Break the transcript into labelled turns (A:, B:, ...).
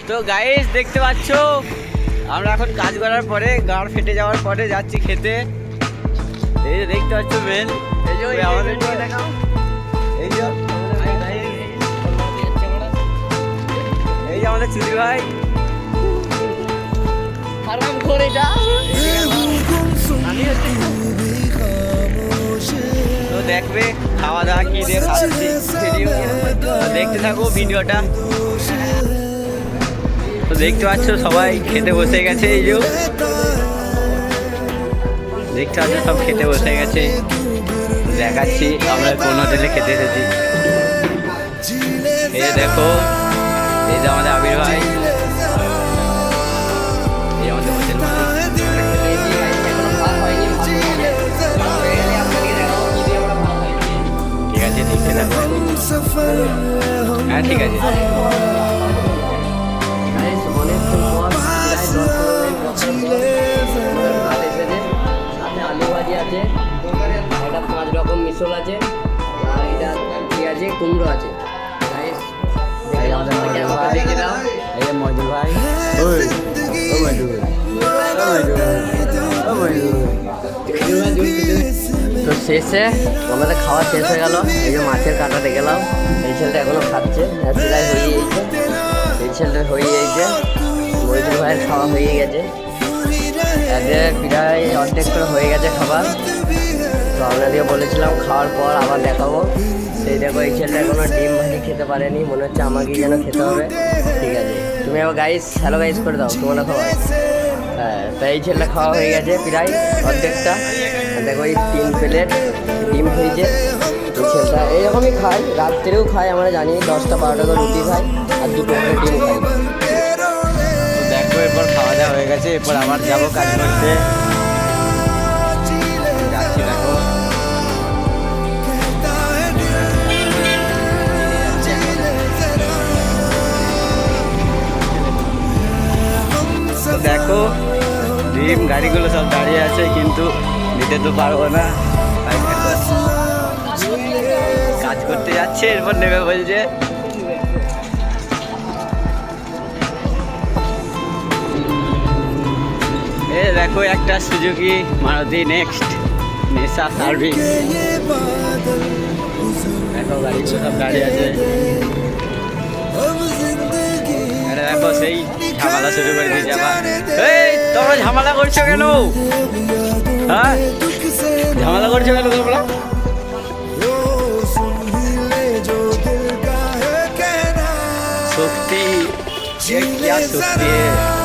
A: তো গাইস দেখতে পাচ্ছ আমরা এখন কাজ করার পরে গাড় ফেটে যাওয়ার পরে যাচ্ছি খেতে। এই যে দেখতে পাচ্ছ মেন এই যে আমাদের এই যে আমাদের চুরি ভাই আরাম করে যা। তো দেখবে খাওয়া দাওয়া কি দিয়ে খাচ্ছি ভিডিও দেখতে থাকো ভিডিওটা। তো দেখতে পাচ্ছ সবাই খেতে বসে গেছে, এই যে দেখতে পাচ্ছ সব খেতে বসে গেছে। দেখাচ্ছি আমরা কোন হোটেলে খেতে এসেছি। এই যে দেখো এই যে আমাদের আবির ভাই, এই আমাদের হোটেল ঠিক আছে দেখতে থাকো। হ্যাঁ ঠিক আছে। আলু ভাজি আছে, এটা 5 রকম মিশল আছে, আর এটা কি আছে কুমড়ো আছে। তো শেষে আমাদের খাওয়া শেষ হয়ে গেল। এই যে মাছের কাঁটাতে গেলাম, এই ছেলেটা এখনো খাচ্ছে, প্রায় হয়ে গিয়েছে। এই ছেলেটা হয়ে গিয়েছে, মহিদুল ভাইয়ের খাওয়া হয়ে গেছে, এদের প্রায় অর্ধেক করে হয়ে গেছে খাবার। তো আপনাদেরকে বলেছিলাম খাওয়ার পর আবার দেখাবো। সেই দেখো এই ছেলেটা এখনো ডিম ভাজি খেতে পারেনি, মনে হচ্ছে আমাকেই যেন খেতে হবে। ঠিক আছে তুমি আবার গাইস হ্যালো গাইস করে দাও তোমরা খাওয়া। হ্যাঁ তো এই ছেলেটা খাওয়া হয়ে গেছে প্রায় অর্ধেকটা। দেখো এই 3 প্লেট ডিম হয়েছে। এই ছেলেটা এইরকমই খায়, রাত্রেও খায়, আমরা জানি 10টা 12টা করে রুটি খায় আর 2 প্লেট ডিম খায়। দেখো এরপর খাওয়া দাওয়া হয়ে গেছে, এরপর আবার যাবো কাজ করতে। যাচ্ছি দেখো দেখো ডিম গাড়িগুলো সব দাঁড়িয়ে আছে, কিন্তু নিতে তো পারবো না। কাজ করতে যাচ্ছে, এরপর নেবে বলছে। এ দেখো একটা সুজুকি মারুতি নেক্সট নেশা সার্ভিস। দেখো গাড়িগুলো সব দাঁড়িয়ে আছে। দেখো সেই ঝামেলা শুরু করে দিয়েছে আবার। এই তোমরা ঝামেলা করছো কেন? হ্যাঁ ঝামেলা করছো কেন তোমরা? শক্তি क्या शक्ति है।